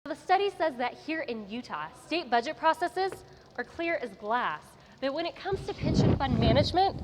The study says that here in Utah, state budget processes are clear as glass, but when it comes to pension fund management,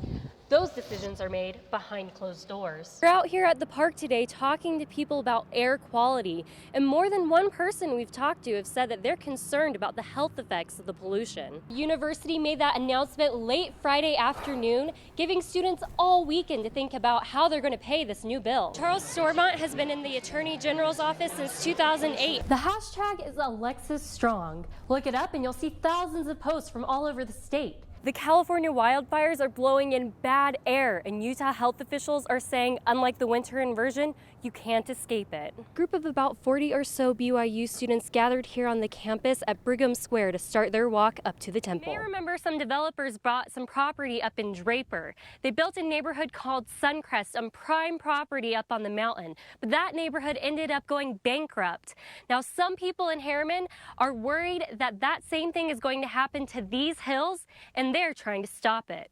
those decisions are made behind closed doors. We're out here at the park today talking to people about air quality, and more than one person we've talked to have said that they're concerned about the health effects of the pollution. The university made that announcement late Friday afternoon, giving students all weekend to think about how they're going to pay this new bill. Charles Stormont has been in the Attorney General's office since 2008. The hashtag is Alexis Strong. Look it up and you'll see thousands of posts from all over the state. The California wildfires are blowing in bad air, and Utah health officials are saying, unlike the winter inversion, you can't escape it. A group of about 40 or so BYU students gathered here on the campus at Brigham Square to start their walk up to the temple. You may remember some developers bought some property up in Draper. They built a neighborhood called Suncrest, some prime property up on the mountain, but that neighborhood ended up going bankrupt. Now, some people in Harriman are worried that that same thing is going to happen to these hills, and they're trying to stop it.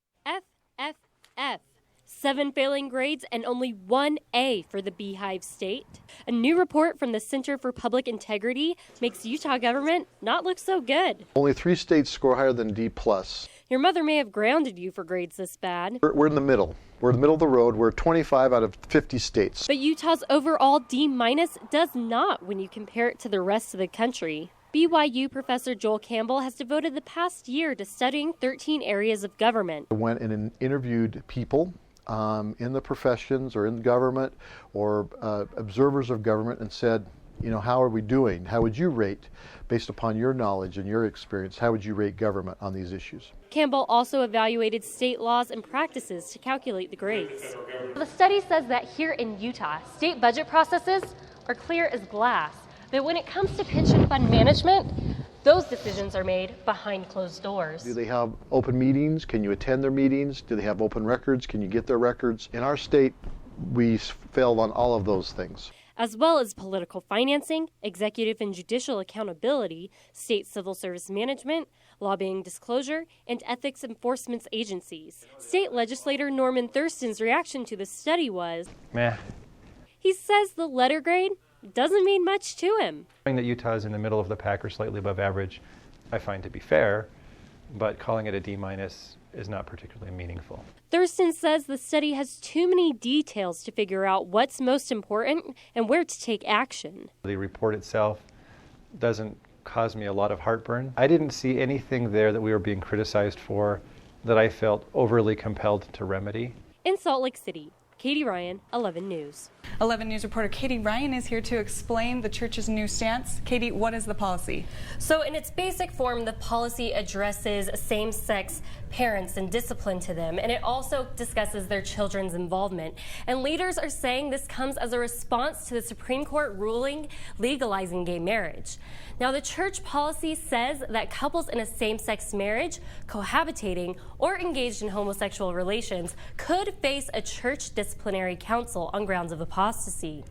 F. 7 failing grades and only 1 A for the Beehive State. A new report from the Center for Public Integrity makes Utah government not look so good. Only 3 states score higher than D+. Your mother may have grounded you for grades this bad. We're in the middle. We're in the middle of the road. We're 25 out of 50 states. But Utah's overall D- does not when you compare it to the rest of the country. BYU professor Joel Campbell has devoted the past year to studying 13 areas of government. I went and interviewed people in the professions or in government or observers of government and said, you know, how are we doing? How would you rate, based upon your knowledge and your experience, how would you rate government on these issues? Campbell also evaluated state laws and practices to calculate the grades. The study says that here in Utah, state budget processes are clear as glass. But when it comes to pension fund management, those decisions are made behind closed doors. Do they have open meetings? Can you attend their meetings? Do they have open records? Can you get their records? In our state, we failed on all of those things. As well as political financing, executive and judicial accountability, state civil service management, lobbying disclosure, and ethics enforcement agencies. State legislator Norman Thurston's reaction to the study was, meh. He says the letter grade doesn't mean much to him. Knowing that Utah is in the middle of the pack or slightly above average, I find to be fair, but calling it a D- is not particularly meaningful. Thurston says the study has too many details to figure out what's most important and where to take action. The report itself doesn't cause me a lot of heartburn. I didn't see anything there that we were being criticized for that I felt overly compelled to remedy. In Salt Lake City, Katie Ryan, 11 News. 11 News reporter Katie Ryan is here to explain the church's new stance. Katie, what is the policy? So in its basic form, the policy addresses same-sex parents and discipline to them, and it also discusses their children's involvement. And leaders are saying this comes as a response to the Supreme Court ruling legalizing gay marriage. Now, the church policy says that couples in a same-sex marriage, cohabitating, or engaged in homosexual relations could face a church disciplinary council on grounds of apostasy.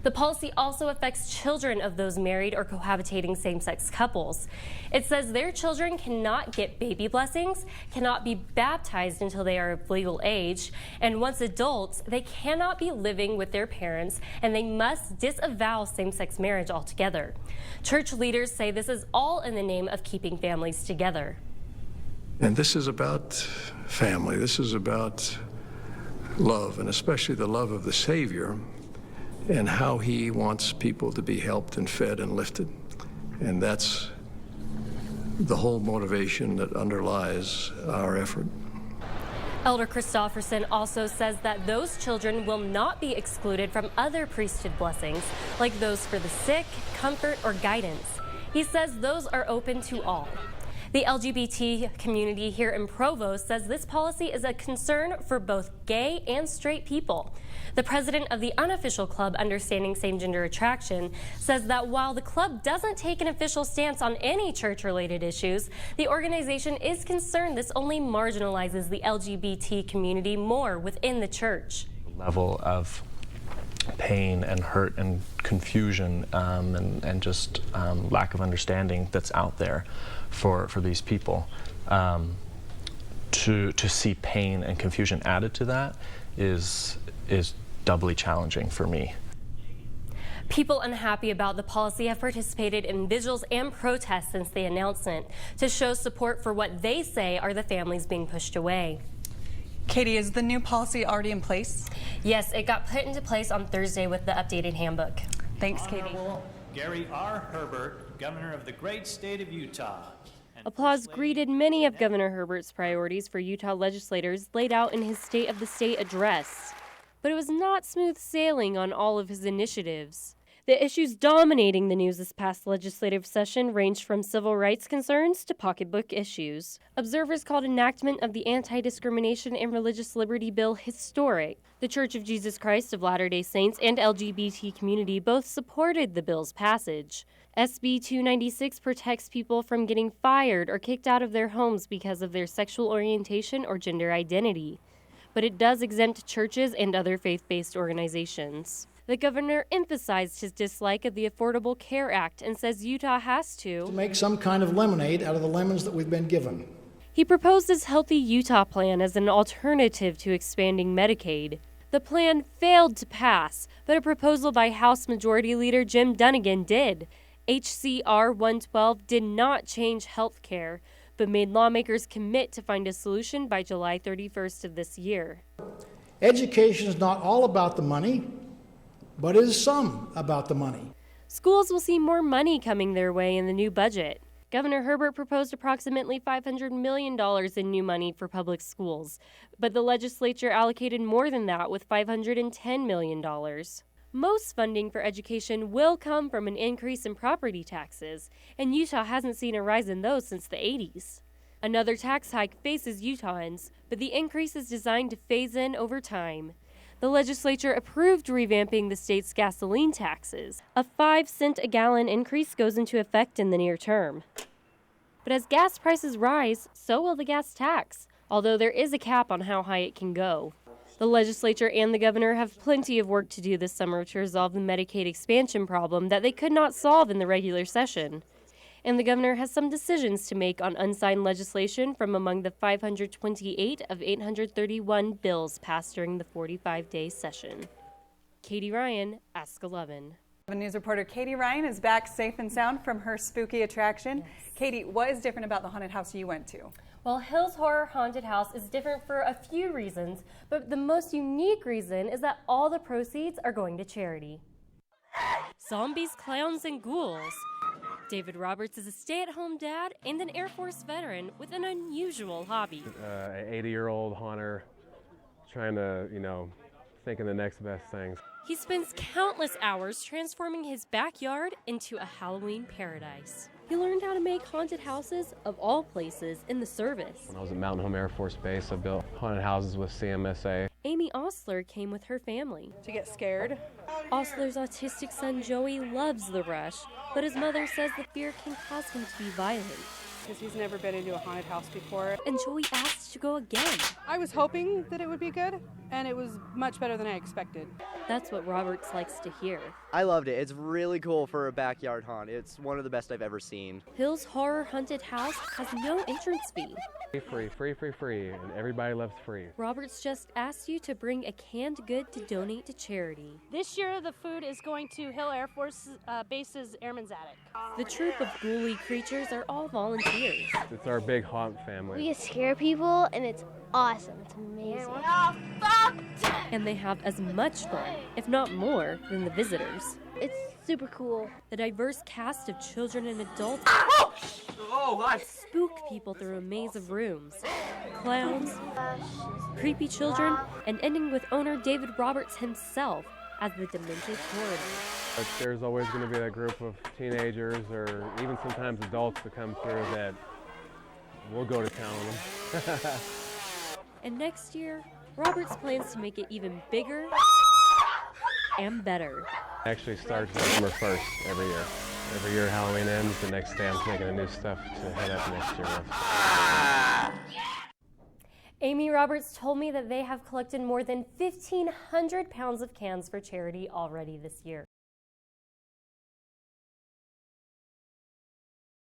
The policy also affects children of those married or cohabitating same-sex couples. It says their children cannot get baby blessings, cannot be baptized until they are of legal age, and once adults, they cannot be living with their parents, and they must disavow same-sex marriage altogether. Church leaders say this is all in the name of keeping families together. And this is about family. This is about love, and especially the love of the Savior and how he wants people to be helped and fed and lifted. And that's the whole motivation that underlies our effort. Elder Christofferson also says that those children will not be excluded from other priesthood blessings, like those for the sick, comfort, or guidance. He says those are open to all. The LGBT community here in Provo says this policy is a concern for both gay and straight people. The president of the unofficial club Understanding Same-Gender Attraction says that while the club doesn't take an official stance on any church-related issues, the organization is concerned this only marginalizes the LGBT community more within the church. Level of pain and hurt and confusion and just lack of understanding that's out there for these people. To see pain and confusion added to that is doubly challenging for me. People unhappy about the policy have participated in vigils and protests since the announcement to show support for what they say are the families being pushed away. Katie, is the new policy already in place? Yes, it got put into place on Thursday with the updated handbook. Thanks, Katie. Honorable Gary R. Herbert, Governor of the great state of Utah. Applause greeted many of Governor Herbert's priorities for Utah legislators laid out in his State of the State address. But it was not smooth sailing on all of his initiatives. The issues dominating the news this past legislative session ranged from civil rights concerns to pocketbook issues. Observers called enactment of the Anti-Discrimination and Religious Liberty Bill historic. The Church of Jesus Christ of Latter-day Saints and LGBT community both supported the bill's passage. SB 296 protects people from getting fired or kicked out of their homes because of their sexual orientation or gender identity. But it does exempt churches and other faith-based organizations. The governor emphasized his dislike of the Affordable Care Act and says Utah has to make some kind of lemonade out of the lemons that we've been given. He proposed his Healthy Utah plan as an alternative to expanding Medicaid. The plan failed to pass, but a proposal by House Majority Leader Jim Dunnigan did. HCR 112 did not change health care, but made lawmakers commit to find a solution by July 31st of this year. Education is not all about the money, but it is some about the money. Schools will see more money coming their way in the new budget. Governor Herbert proposed approximately $500 million in new money for public schools, but the legislature allocated more than that with $510 million. Most funding for education will come from an increase in property taxes, and Utah hasn't seen a rise in those since the 80s. Another tax hike faces Utahns, but the increase is designed to phase in over time. The legislature approved revamping the state's gasoline taxes. A 5-cent a gallon increase goes into effect in the near term. But as gas prices rise, so will the gas tax, although there is a cap on how high it can go. The legislature and the governor have plenty of work to do this summer to resolve the Medicaid expansion problem that they could not solve in the regular session. And the governor has some decisions to make on unsigned legislation from among the 528 of 831 bills passed during the 45-day session. Katie Ryan, Ask 11. News reporter Katie Ryan is back safe and sound from her spooky attraction. Yes. Katie, what is different about the haunted house you went to? Well, Hills Horror Haunted House is different for a few reasons, but the most unique reason is that all the proceeds are going to charity. Zombies, clowns, and ghouls. David Roberts is a stay-at-home dad and an Air Force veteran with an unusual hobby. An 80-year-old haunter trying to, think of the next best things. He spends countless hours transforming his backyard into a Halloween paradise. He learned how to make haunted houses of all places in the service. When I was at Mountain Home Air Force Base, I built haunted houses with CMSA. Amy OSTLER came with her family. To get scared? OSTLER's autistic son Joey loves the rush, but his mother says the fear can cause him to be violent. Because he's never been into a haunted house before. And Joey asked to go again. I was hoping that it would be good, and it was much better than I expected. That's what Roberts likes to hear. I loved it. It's really cool for a backyard haunt. It's one of the best I've ever seen. Hills Horror Haunted House has no entrance fee. Free, and everybody loves free. Roberts just asked you to bring a canned good to donate to charity. This year the food is going to Hill Air Force Base's Airman's Attic. The troop of ghouly creatures are all volunteers. It's our big haunt family. We scare people and it's awesome. It's amazing. And they have as much fun, if not more, than the visitors. It's super cool. The diverse cast of children and adults spook people through a maze of rooms. Clowns, creepy children, and ending with owner David Roberts himself as the demented coroner. There's always going to be that group of teenagers or even sometimes adults that come through that we'll go to town on them. And next year, Roberts plans to make it even bigger and better. Actually starts November 1st every year. Every year Halloween ends, the next day I'm thinking of new stuff to head up next year with. Amy Roberts told me that they have collected more than 1,500 pounds of cans for charity already this year.